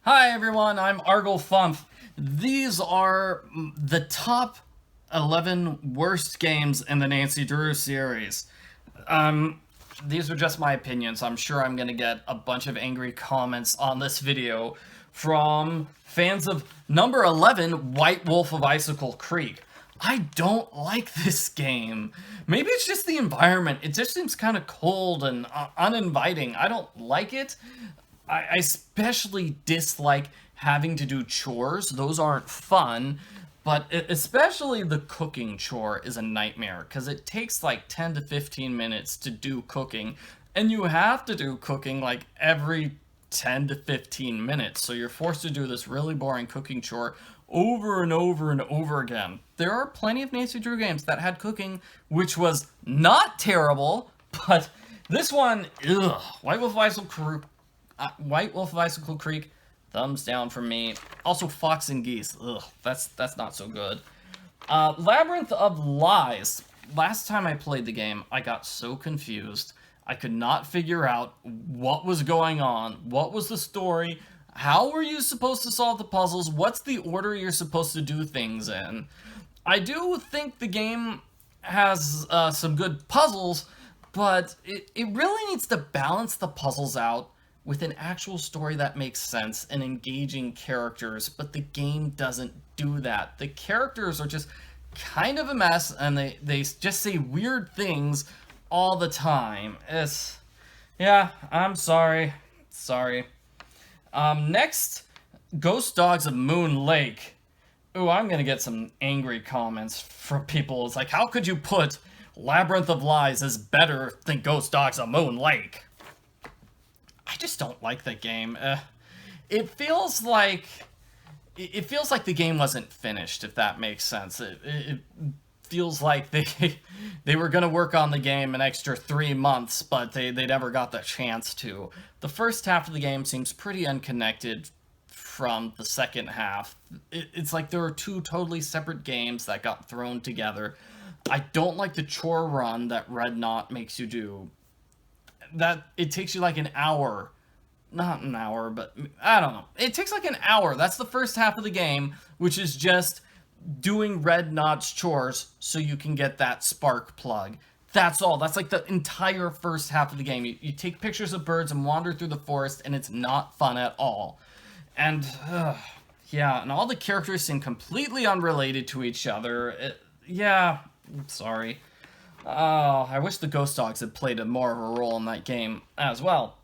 Hi everyone, I'm Argle Fumf. These are the top 11 worst games in the Nancy Drew series. Um, these are just my opinions. I'm sure I'm gonna get a bunch of angry comments on this video from fans of number 11, White Wolf of Icicle Creek. I don't like this game. Maybe it's just the environment. It just seems kind of cold and uninviting. I don't like it. I especially dislike having to do chores. Those aren't fun, but especially the cooking chore is a nightmare because it takes like 10 to 15 minutes to do cooking, and you have to do cooking like every 10 to 15 minutes. So you're forced to do this really boring cooking chore over and over and over again. There are plenty of Nancy Drew games that had cooking, which was not terrible, but this one, ugh. White Wolf of Icicle Creek, thumbs down from me. Also, Fox and Geese, ugh, that's not so good. Labyrinth of Lies. Last time I played the game, I got so confused. I could not figure out what was going on. What was the story? How were you supposed to solve the puzzles? What's the order you're supposed to do things in? I do think the game has some good puzzles, but it really needs to balance the puzzles out with an actual story that makes sense and engaging characters, but the game doesn't do that. The characters are just kind of a mess, and they just say weird things all the time. Yeah, I'm sorry. Sorry. Next, Ghost Dogs of Moon Lake. Ooh, I'm gonna get some angry comments from people. It's like, how could you put Labyrinth of Lies as better than Ghost Dogs of Moon Lake? I just don't like the game. It feels like the game wasn't finished, if that makes sense. It feels like they were gonna work on the game an extra 3 months, but they never got the chance to. The first half of the game seems pretty unconnected from the second half. It's like there are two totally separate games that got thrown together. I don't like the chore run that Red Knot makes you do. That it takes you like an hour, not an hour, but I don't know. It takes like an hour. That's the first half of the game, which is just doing Red Knot's chores so you can get that spark plug. That's all. That's like the entire first half of the game. You take pictures of birds and wander through the forest, and it's not fun at all. And yeah, and all the characters seem completely unrelated to each other. Yeah, I'm sorry. Oh, I wish the Ghost Dogs had played more of a role in that game as well.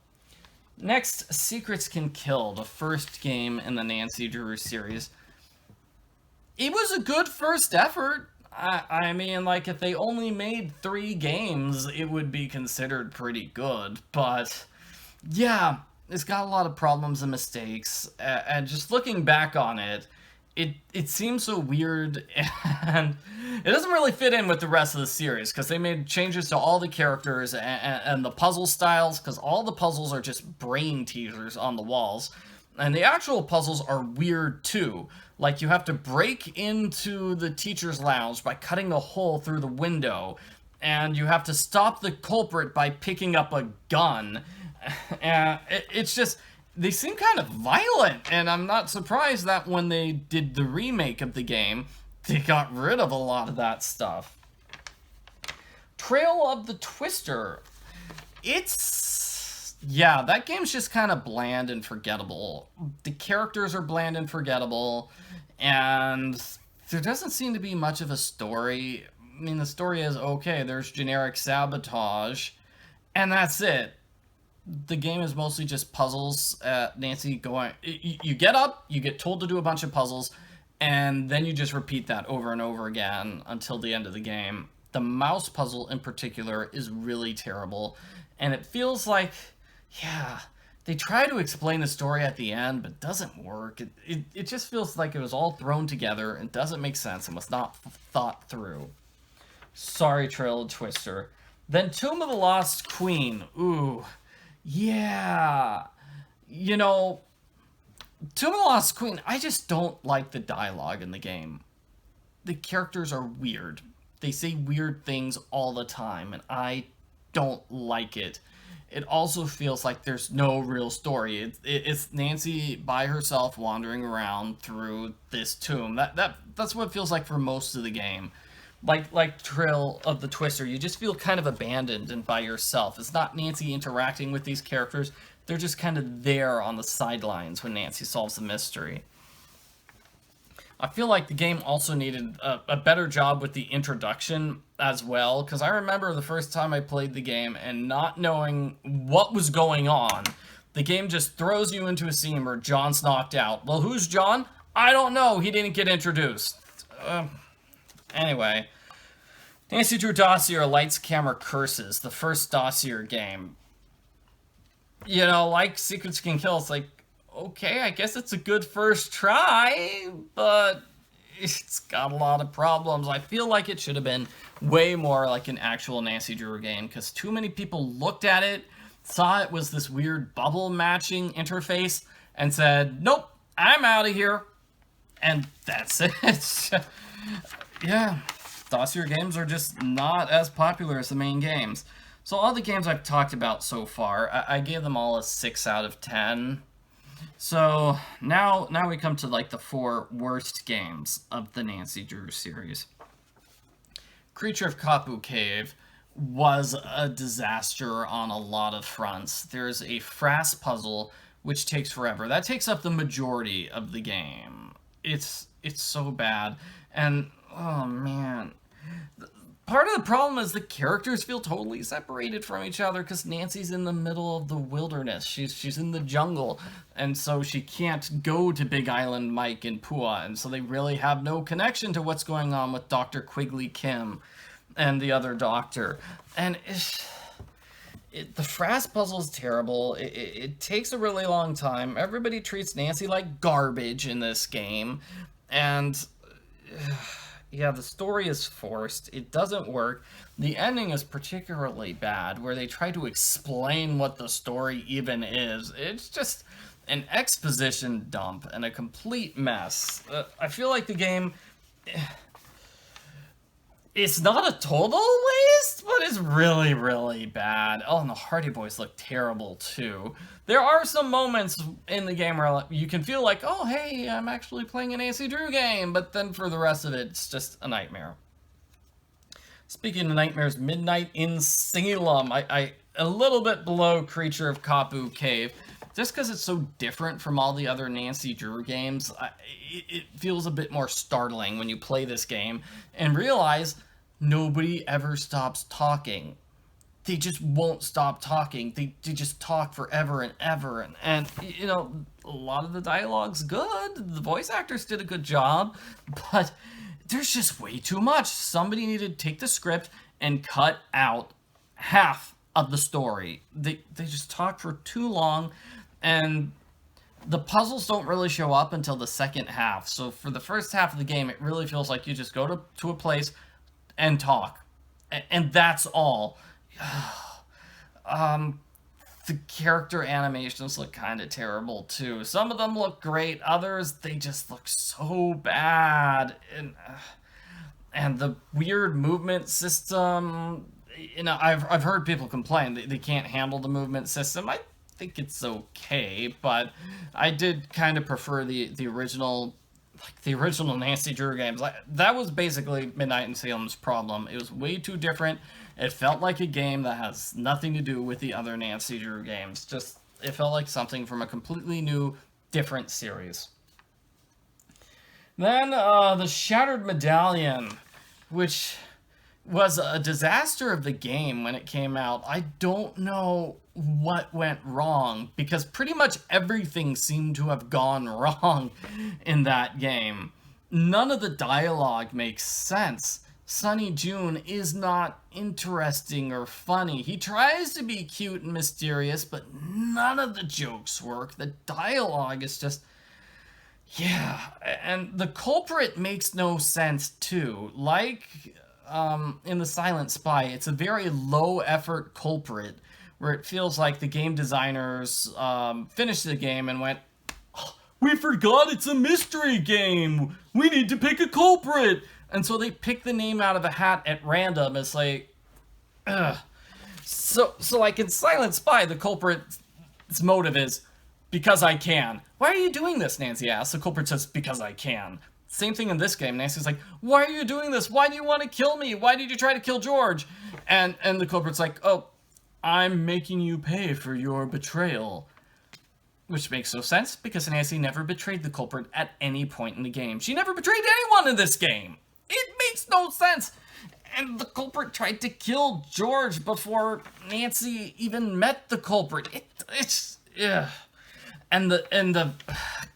Next, Secrets Can Kill, the first game in the Nancy Drew series. It was a good first effort. I mean, like, if they only made 3 games, it would be considered pretty good. But, yeah, it's got a lot of problems and mistakes. And just looking back on it, it seems so weird, and it doesn't really fit in with the rest of the series, because they made changes to all the characters and the puzzle styles, because all the puzzles are just brain teasers on the walls. And the actual puzzles are weird too. Like, you have to break into the teacher's lounge by cutting a hole through the window, and you have to stop the culprit by picking up a gun. And it's just, they seem kind of violent, and I'm not surprised that when they did the remake of the game, they got rid of a lot of that stuff. Trail of the Twister. Yeah, that game's just kind of bland and forgettable. The characters are bland and forgettable, and there doesn't seem to be much of a story. I mean, the story is, okay, there's generic sabotage, and that's it. The game is mostly just puzzles. Nancy going, you get up, you get told to do a bunch of puzzles, and then you just repeat that over and over again until the end of the game. The mouse puzzle in particular is really terrible, and it feels like, yeah, they try to explain the story at the end, but it doesn't work. It just feels like it was all thrown together and doesn't make sense and was not thought through. Sorry, Trail of Twister. Then Tomb of the Lost Queen. Ooh. Yeah. You know, Tomb of the Lost Queen, I just don't like the dialogue in the game. The characters are weird. They say weird things all the time, and I don't like it. it also feels like there's no real story. It's Nancy by herself wandering around through this tomb. That's what it feels like for most of the game. Like Trill of the Twister, you just feel kind of abandoned and by yourself. It's not Nancy interacting with these characters. They're just kind of there on the sidelines when Nancy solves the mystery. I feel like the game also needed a better job with the introduction as well, because I remember the first time I played the game and not knowing what was going on. The game just throws you into a scene where John's knocked out. Well, who's John? I don't know. He didn't get introduced. Anyway, Nancy Drew Dossier Lights, Camera, Curses, the first Dossier game. You know, like Secrets Can Kill, it's like, okay, I guess it's a good first try, but it's got a lot of problems. I feel like it should have been way more like an actual Nancy Drew game, because too many people looked at it, saw it was this weird bubble matching interface, and said, nope, I'm out of here. And that's it. Yeah, Dossier games are just not as popular as the main games. So all the games I've talked about so far, I gave them all a 6 out of 10. So now we come to like the 4 worst games of the Nancy Drew series. Creature of Kapu Cave was a disaster on a lot of fronts. There's a frass puzzle which takes forever. That takes up the majority of the game. It's so bad. And oh man, part of the problem is the characters feel totally separated from each other because Nancy's in the middle of the wilderness. She's in the jungle, and so she can't go to Big Island Mike and Pua, and so they really have no connection to what's going on with Dr. Quigley Kim and the other doctor. And the frass puzzle is terrible. It takes a really long time. Everybody treats Nancy like garbage in this game, and yeah, the story is forced. It doesn't work. The ending is particularly bad, where they try to explain what the story even is. It's just an exposition dump and a complete mess. I feel like the game, it's not a total waste, but it's really, really bad. Oh, and the Hardy Boys look terrible, too. There are some moments in the game where you can feel like, oh, hey, I'm actually playing an Nancy Drew game, but then for the rest of it, it's just a nightmare. Speaking of nightmares, Midnight in Salem. I a little bit below Creature of Kapu Cave. Just because it's so different from all the other Nancy Drew games, it feels a bit more startling when you play this game and realize nobody ever stops talking. They just won't stop talking. They just talk forever and ever. And, you know, a lot of the dialogue's good. The voice actors did a good job. But there's just way too much. Somebody needed to take the script and cut out half of the story. They just talk for too long. And the puzzles don't really show up until the second half. So for the first half of the game, it really feels like you just go to a place and talk. And that's all. The character animations look kind of terrible too. Some of them look great, others they just look so bad. And the weird movement system, you know, I've heard people complain they can't handle the movement system. I think it's okay, but I did kind of prefer the original, like the original Nancy Drew games. That was basically Midnight in Salem's problem. It was way too different. It felt like a game that has nothing to do with the other Nancy Drew games. Just, it felt like something from a completely new, different series. Then, the Shattered Medallion, which was a disaster of the game when it came out. I don't know what went wrong, because pretty much everything seemed to have gone wrong in that game. None of the dialogue makes sense. Sonny June is not interesting or funny. He tries to be cute and mysterious, but none of the jokes work. The dialogue is just, yeah. And the culprit makes no sense too. Like in The Silent Spy, it's a very low-effort culprit, where it feels like the game designers finished the game and went, oh, we forgot it's a mystery game! We need to pick a culprit! And so they pick the name out of a hat at random. It's like, ugh. So like in Silent Spy, the culprit's motive is because I can. Why are you doing this? Nancy asks. The culprit says, because I can. Same thing in this game. Nancy's like, why are you doing this? Why do you want to kill me? Why did you try to kill George? And the culprit's like, oh, I'm making you pay for your betrayal. Which makes no sense, because Nancy never betrayed the culprit at any point in the game. She never betrayed anyone in this game! It makes no sense! And the culprit tried to kill George before Nancy even met the culprit. It's... yeah. And the...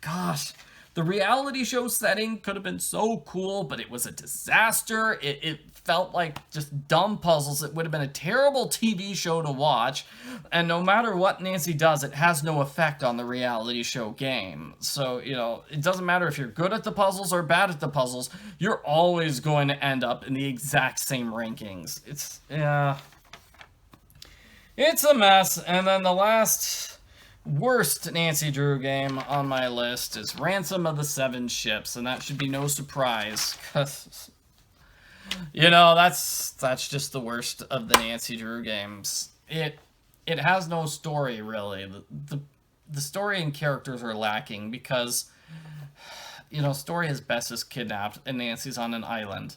gosh... the reality show setting could have been so cool, but it was a disaster. It felt like just dumb puzzles. It would have been a terrible TV show to watch. And no matter what Nancy does, it has no effect on the reality show game. So, you know, it doesn't matter if you're good at the puzzles or bad at the puzzles. You're always going to end up in the exact same rankings. It's, yeah. It's a mess. And then the last... worst Nancy Drew game on my list is Ransom of the Seven Ships, and that should be no surprise, because, you know, that's just the worst of the Nancy Drew games. It has no story, really. The story and characters are lacking, because, you know, story is Bess is kidnapped, and Nancy's on an island,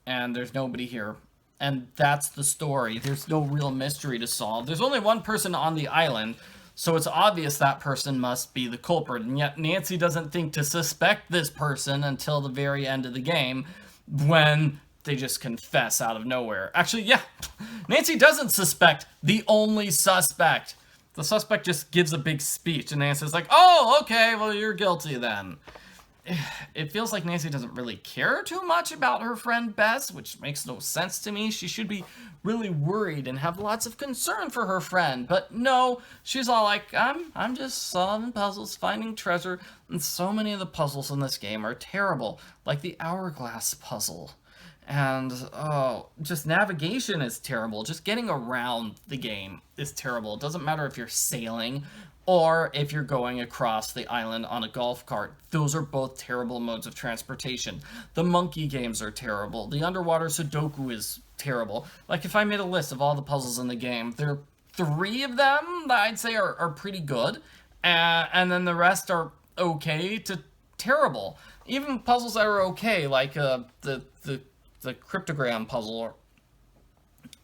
and there's nobody here. And that's the story. There's no real mystery to solve. There's only one person on the island, so it's obvious that person must be the culprit, and yet Nancy doesn't think to suspect this person until the very end of the game, when they just confess out of nowhere. Actually, yeah, Nancy doesn't suspect the only suspect. The suspect just gives a big speech, and Nancy's like, oh, okay, well, you're guilty then. It feels like Nancy doesn't really care too much about her friend Bess, which makes no sense to me. She should be really worried and have lots of concern for her friend, but no, she's all like, I'm just solving puzzles, finding treasure, and so many of the puzzles in this game are terrible, like the hourglass puzzle. And, oh, just navigation is terrible. Just getting around the game is terrible. It doesn't matter if you're sailing or if you're going across the island on a golf cart. Those are both terrible modes of transportation. The monkey games are terrible. The underwater Sudoku is terrible. Like, if I made a list of all the puzzles in the game, there are 3 of them that I'd say are pretty good, and then the rest are okay to terrible. Even puzzles that are okay, like the cryptogram puzzle,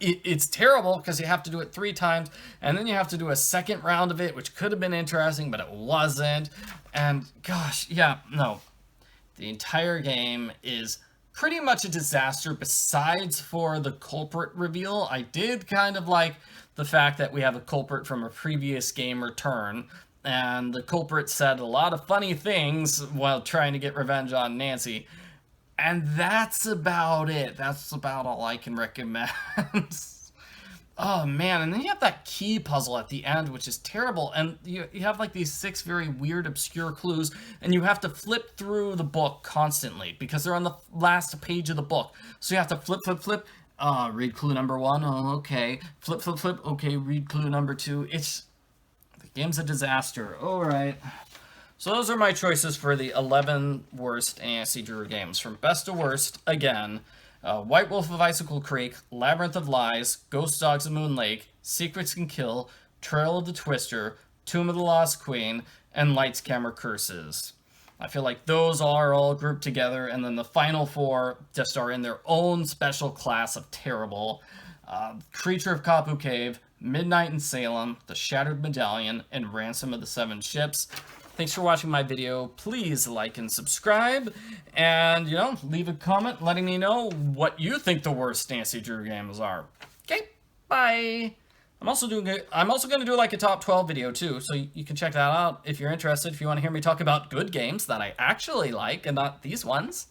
it's terrible because you have to do it 3 times, and then you have to do a second round of it, which could have been interesting, but it wasn't. And gosh, yeah, no. The entire game is pretty much a disaster, besides for the culprit reveal. I did kind of like the fact that we have a culprit from a previous game return, and the culprit said a lot of funny things while trying to get revenge on Nancy. And that's about it. That's about all I can recommend. Oh, man. And then you have that key puzzle at the end, which is terrible. And you have, like, these 6 very weird, obscure clues, and you have to flip through the book constantly, because they're on the last page of the book. So you have to flip, flip, flip. Read clue number 1. Oh, okay. Flip, flip, flip. Okay, read clue number 2. The game's a disaster. All right. So those are my choices for the 11 worst Nancy Drew games. From best to worst, again, White Wolf of Icicle Creek, Labyrinth of Lies, Ghost Dogs of Moon Lake, Secrets Can Kill, Trail of the Twister, Tomb of the Lost Queen, and Lights, Camera, Curses. I feel like those are all grouped together, and then the final 4 just are in their own special class of terrible. Creature of Kapu Cave, Midnight in Salem, The Shattered Medallion, and Ransom of the Seven Ships. Thanks for watching my video. Please like and subscribe, and, you know, leave a comment letting me know what you think the worst Nancy Drew games are. Okay, bye. I'm also going to do like a top 12 video too, so you can check that out if you're interested, if you want to hear me talk about good games that I actually like and not these ones.